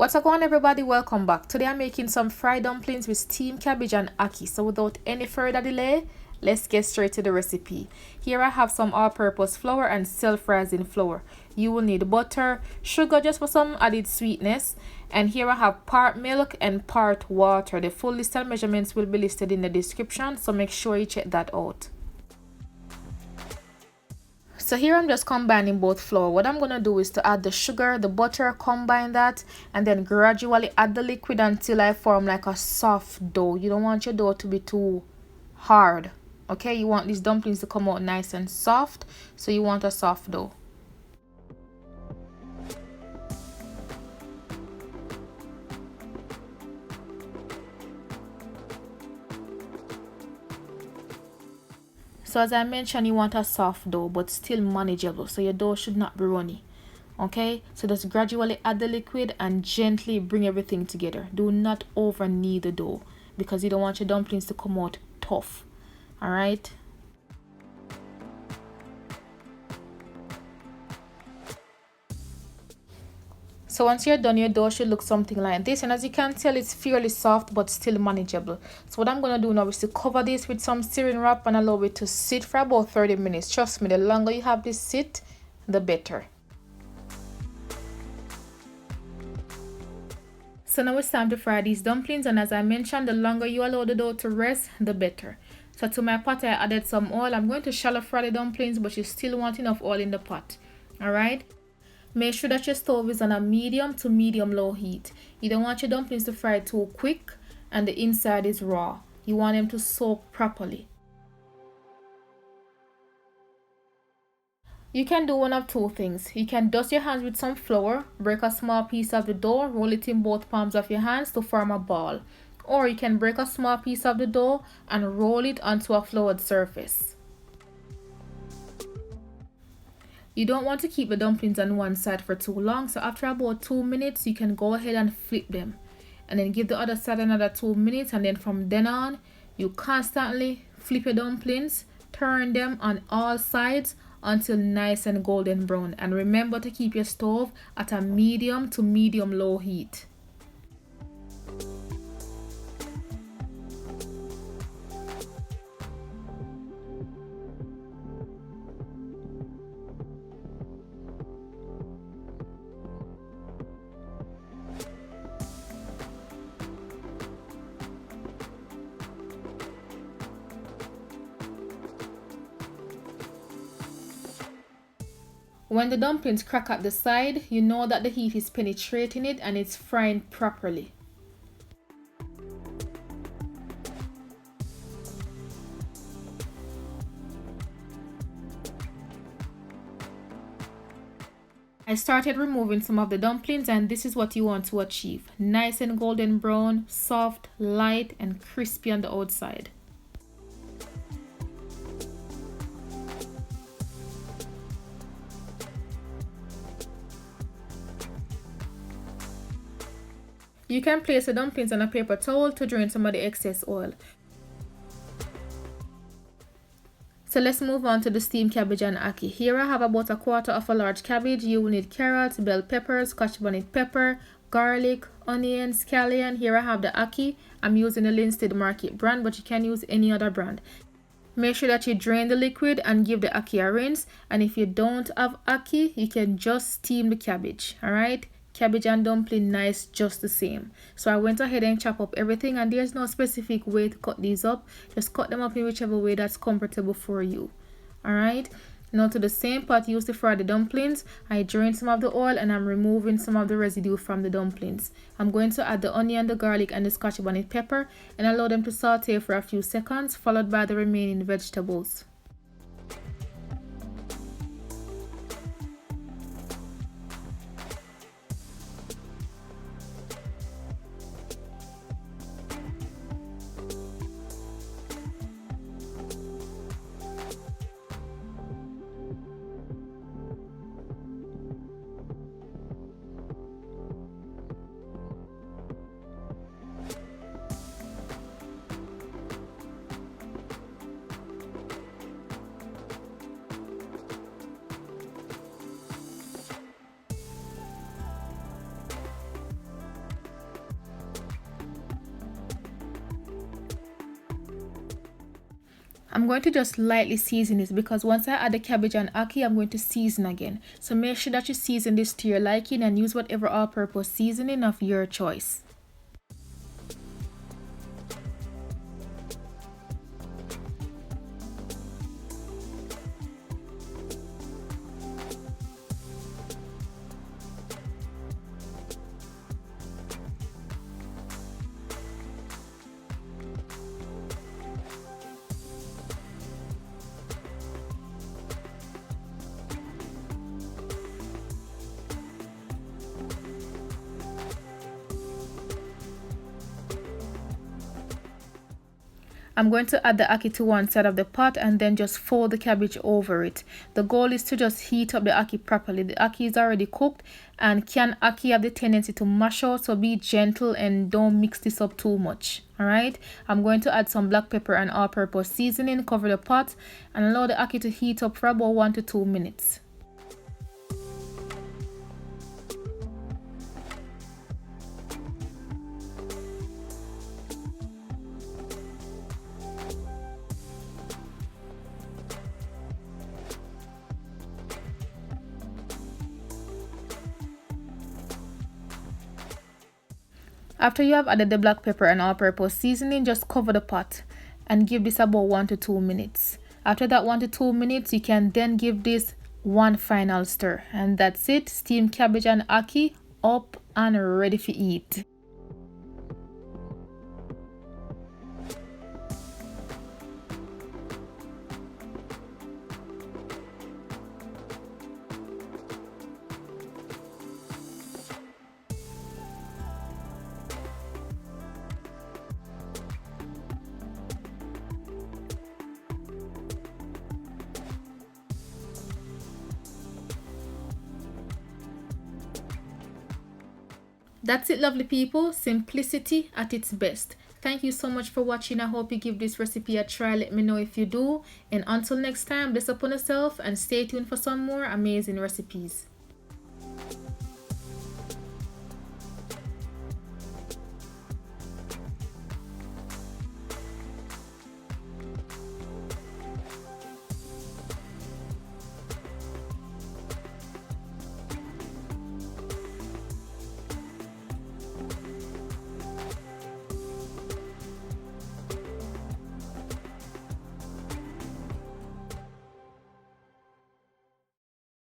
What's up on everybody, welcome back. Today I'm making some fried dumplings with steamed cabbage and ackee. So without any further delay, let's get straight to the recipe. Here I have some all-purpose flour and self-rising flour. You will need butter, sugar just for some added sweetness, and here I have part milk and part water. The full list and measurements will be listed in the description, so make sure you check that out. So here I'm just combining both flour. What I'm going to do is to add the sugar, the butter, combine that, and then gradually add the liquid until I form like a soft dough. You don't want your dough to be too hard, okay? You want these dumplings to come out nice and soft, so you want a soft dough. So as I mentioned, you want a soft dough but still manageable, so your dough should not be runny. Okay, so just gradually add the liquid and gently bring everything together. Do not over knead the dough because you don't want your dumplings to come out tough. All right. So once you're done, your dough should look something like this, and as you can tell, it's fairly soft but still manageable. So what I'm going to do now is to cover this with some saran wrap and allow it to sit for about 30 minutes. Trust me, the longer you have this sit, the better. So now it's time to fry these dumplings, and as I mentioned, the longer you allow the dough to rest, the better. So to my pot I added some oil. I'm going to shallow fry the dumplings, but you still want enough oil in the pot. Alright. Make sure that your stove is on a medium to medium low heat. You don't want your dumplings to fry too quick and the inside is raw. You want them to soak properly. You can do one of two things. You can dust your hands with some flour, break a small piece of the dough, roll it in both palms of your hands to form a ball. Or you can break a small piece of the dough and roll it onto a floured surface. You don't want to keep the dumplings on one side for too long, so after about 2 minutes you can go ahead and flip them and then give the other side another 2 minutes, and then from then on you constantly flip your dumplings, turn them on all sides until nice and golden brown, and remember to keep your stove at a medium to medium low heat. When the dumplings crack at the side, you know that the heat is penetrating it and it's frying properly. I started removing some of the dumplings, and this is what you want to achieve. Nice and golden brown, soft, light, and crispy on the outside. You can place the dumplings on a paper towel to drain some of the excess oil. So let's move on to the steamed cabbage and ackee. Here I have about a quarter of a large cabbage. You will need carrots, bell peppers, scotch bonnet pepper, garlic, onion, scallion. Here I have the ackee. I'm using the Linstead Market brand, but you can use any other brand. Make sure that you drain the liquid and give the ackee a rinse. And if you don't have ackee, you can just steam the cabbage. Alright? Cabbage and dumpling nice just the same. So I went ahead and chop up everything, and there's no specific way to cut these up. Just cut them up in whichever way that's comfortable for you. Alright, now to the same pot used to fry the dumplings, I drained some of the oil and I'm removing some of the residue from the dumplings. I'm going to add the onion, the garlic, and the scotch bonnet pepper and allow them to saute for a few seconds, followed by the remaining vegetables. I'm going to just lightly season this because once I add the cabbage and ackee, I'm going to season again. So make sure that you season this to your liking and use whatever all-purpose seasoning of your choice. I'm going to add the ackee to one side of the pot and then just fold the cabbage over it. The goal is to just heat up the ackee properly. The ackee is already cooked, and canned ackee have the tendency to mash out, so be gentle and don't mix this up too much. Alright, I'm going to add some black pepper and all-purpose seasoning, cover the pot, and allow the ackee to heat up for about 1 to 2 minutes. After you have added the black pepper and all-purpose seasoning, just cover the pot and give this about 1 to 2 minutes. After that 1 to 2 minutes, you can then give this one final stir, and that's it. Steamed cabbage and ackee up and ready for eat. That's it, lovely people. Simplicity at its best. Thank you so much for watching. I hope you give this recipe a try. Let me know if you do. And until next time, bless upon yourself and stay tuned for some more amazing recipes.